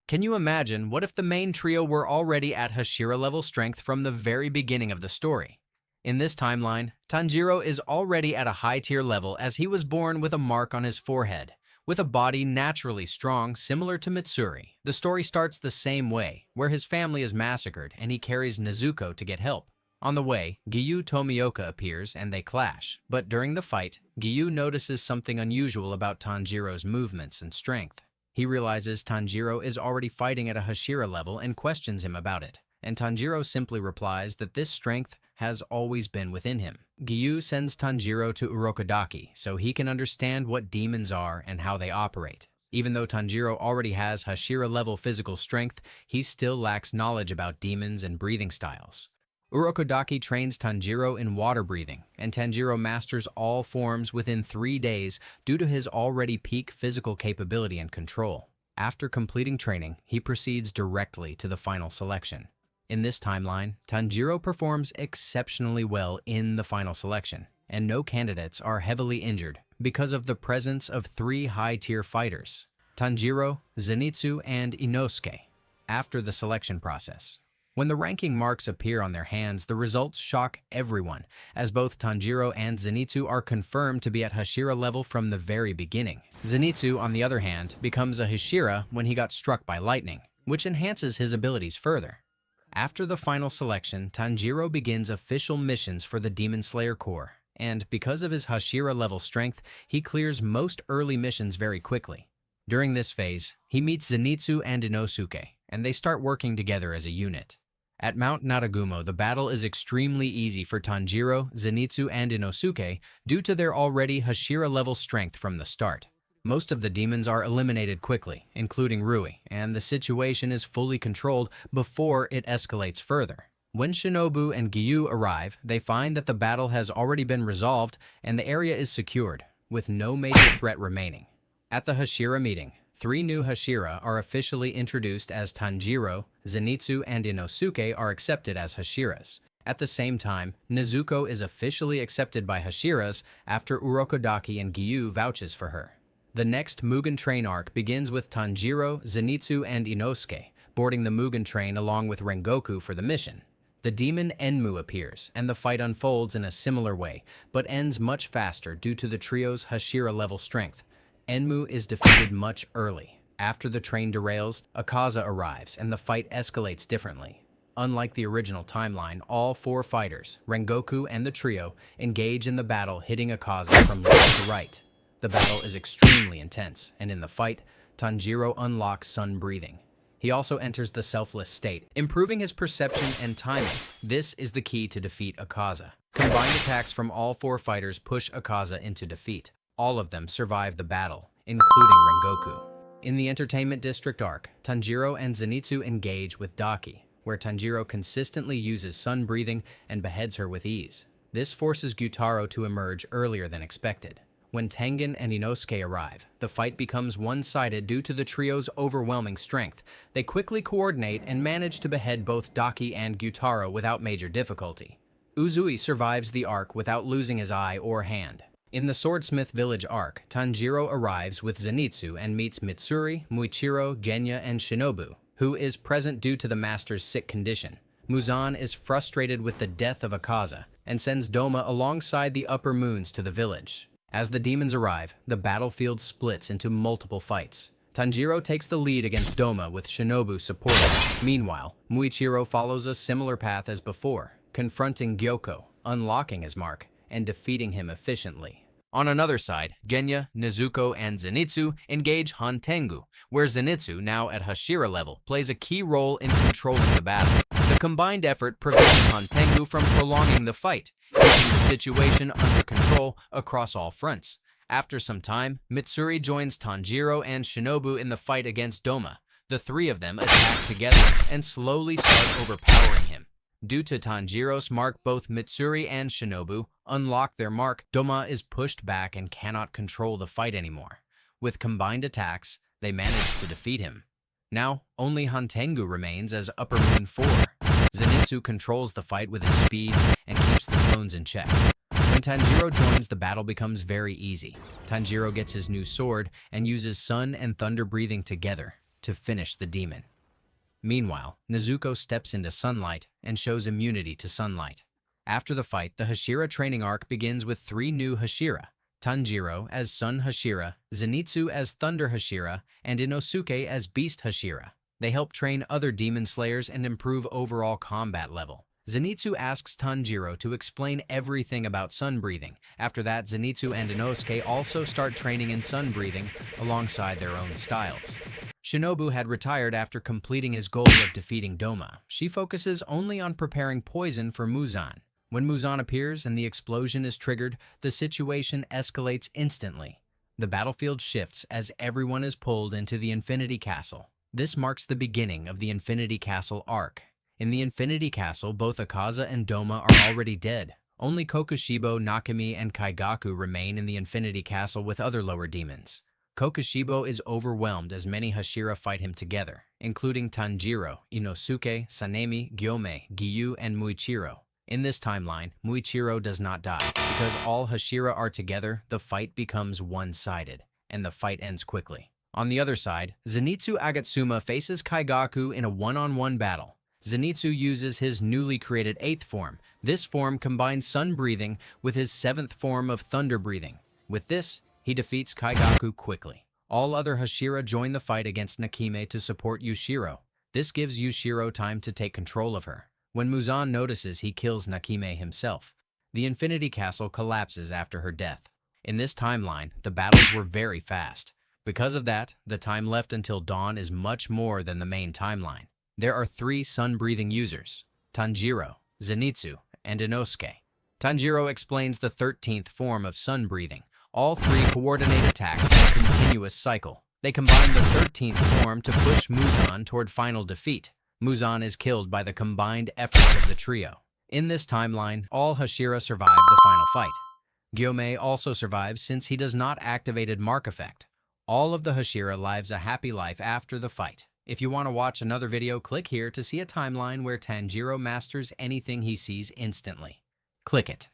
Can you imagine what if the main trio were already at Hashira-level strength from the very beginning of the story? In this timeline, Tanjiro is already at a high-tier level as he was born with a mark on his forehead, with a body naturally strong similar to Mitsuri. The story starts the same way, where his family is massacred and he carries Nezuko to get help. On the way, Giyu Tomioka appears and they clash, but during the fight, Giyu notices something unusual about Tanjiro's movements and strength. He realizes Tanjiro is already fighting at a Hashira level and questions him about it, and Tanjiro simply replies that this strength has always been within him. Giyu sends Tanjiro to Urokodaki so he can understand what demons are and how they operate. Even though Tanjiro already has Hashira-level physical strength, he still lacks knowledge about demons and breathing styles. Urokodaki trains Tanjiro in water breathing, and Tanjiro masters all forms within 3 days due to his already peak physical capability and control. After completing training, he proceeds directly to the final selection. In this timeline, Tanjiro performs exceptionally well in the final selection, and no candidates are heavily injured because of the presence of 3 high-tier fighters, Tanjiro, Zenitsu, and Inosuke, after the selection process. When the ranking marks appear on their hands, the results shock everyone, as both Tanjiro and Zenitsu are confirmed to be at Hashira level from the very beginning. Zenitsu, on the other hand, becomes a Hashira when he got struck by lightning, which enhances his abilities further. After the final selection, Tanjiro begins official missions for the Demon Slayer Corps, and because of his Hashira level strength, he clears most early missions very quickly. During this phase, he meets Zenitsu and Inosuke, and they start working together as a unit. At Mount Naragumo, the battle is extremely easy for Tanjiro, Zenitsu, and Inosuke due to their already Hashira-level strength from the start. Most of the demons are eliminated quickly, including Rui, and the situation is fully controlled before it escalates further. When Shinobu and Giyu arrive, they find that the battle has already been resolved and the area is secured, with no major threat remaining. At the Hashira meeting, 3 new Hashira are officially introduced as Tanjiro, Zenitsu, and Inosuke are accepted as Hashiras. At the same time, Nezuko is officially accepted by Hashiras after Urokodaki and Giyu vouches for her. The next Mugen Train arc begins with Tanjiro, Zenitsu, and Inosuke boarding the Mugen Train along with Rengoku for the mission. The demon Enmu appears, and the fight unfolds in a similar way, but ends much faster due to the trio's Hashira-level strength. Enmu is defeated much early. After the train derails, Akaza arrives and the fight escalates differently. Unlike the original timeline, all 4 fighters, Rengoku and the trio, engage in the battle, hitting Akaza from left to right. The battle is extremely intense, and in the fight, Tanjiro unlocks sun breathing. He also enters the selfless state, improving his perception and timing. This is the key to defeat Akaza. Combined attacks from all 4 fighters push Akaza into defeat. All of them survive the battle, including Rengoku. In the Entertainment District arc, Tanjiro and Zenitsu engage with Daki, where Tanjiro consistently uses sun breathing and beheads her with ease. This forces Gyutaro to emerge earlier than expected. When Tengen and Inosuke arrive, the fight becomes one-sided due to the trio's overwhelming strength. They quickly coordinate and manage to behead both Daki and Gyutaro without major difficulty. Uzui survives the arc without losing his eye or hand. In the Swordsmith Village arc, Tanjiro arrives with Zenitsu and meets Mitsuri, Muichiro, Genya, and Shinobu, who is present due to the master's sick condition. Muzan is frustrated with the death of Akaza and sends Doma alongside the Upper Moons to the village. As the demons arrive, the battlefield splits into multiple fights. Tanjiro takes the lead against Doma with Shinobu supporting. Meanwhile, Muichiro follows a similar path as before, confronting Gyoko, unlocking his mark, and defeating him efficiently. On another side, Genya, Nezuko, and Zenitsu engage Hantengu, where Zenitsu, now at Hashira level, plays a key role in controlling the battle. The combined effort prevents Hantengu from prolonging the fight, keeping the situation under control across all fronts. After some time, Mitsuri joins Tanjiro and Shinobu in the fight against Doma. The 3 of them attack together and slowly start overpowering him. Due to Tanjiro's mark, both Mitsuri and Shinobu unlock their mark. Doma is pushed back and cannot control the fight anymore. With combined attacks, they manage to defeat him. Now, only Hantengu remains as Upper Moon 4. Zenitsu controls the fight with his speed and keeps the tones in check. When Tanjiro joins, the battle becomes very easy. Tanjiro gets his new sword and uses sun and thunder breathing together. to finish the demon. Meanwhile, Nezuko steps into sunlight and shows immunity to sunlight. After the fight, the Hashira training arc begins with 3 new Hashira: Tanjiro as Sun Hashira, Zenitsu as Thunder Hashira, and Inosuke as Beast Hashira. They help train other demon slayers and improve overall combat level. Zenitsu asks Tanjiro to explain everything about sun breathing. After that, Zenitsu and Inosuke also start training in sun breathing alongside their own styles. Shinobu had retired after completing his goal of defeating Doma. She focuses only on preparing poison for Muzan. When Muzan appears and the explosion is triggered, the situation escalates instantly. The battlefield shifts as everyone is pulled into the Infinity Castle. This marks the beginning of the Infinity Castle arc. In the Infinity Castle, both Akaza and Doma are already dead. Only Kokushibo, Nakami, and Kaigaku remain in the Infinity Castle with other lower demons. Kokushibo is overwhelmed as many Hashira fight him together, including Tanjiro, Inosuke, Sanemi, Gyome, Giyu, and Muichiro. In this timeline, Muichiro does not die. Because all Hashira are together, the fight becomes one-sided, and the fight ends quickly. On the other side, Zenitsu Agatsuma faces Kaigaku in a one-on-one battle. Zenitsu uses his newly created 8th form. This form combines sun breathing with his 7th form of thunder breathing. With this, he defeats Kaigaku quickly. All other Hashira join the fight against Nakime to support Yushiro. This gives Yushiro time to take control of her. When Muzan notices, he kills Nakime himself. The Infinity Castle collapses after her death. In this timeline, the battles were very fast. Because of that, the time left until dawn is much more than the main timeline. There are 3 sun-breathing users: Tanjiro, Zenitsu, and Inosuke. Tanjiro explains the 13th form of sun-breathing. All 3 coordinate attacks in a continuous cycle. They combine the 13th form to push Muzan toward final defeat. Muzan is killed by the combined efforts of the trio. In this timeline, all Hashira survive the final fight. Gyome also survives since he does not activated Mark Effect. All of the Hashira lives a happy life after the fight. If you want to watch another video, click here to see a timeline where Tanjiro masters anything he sees instantly. Click it.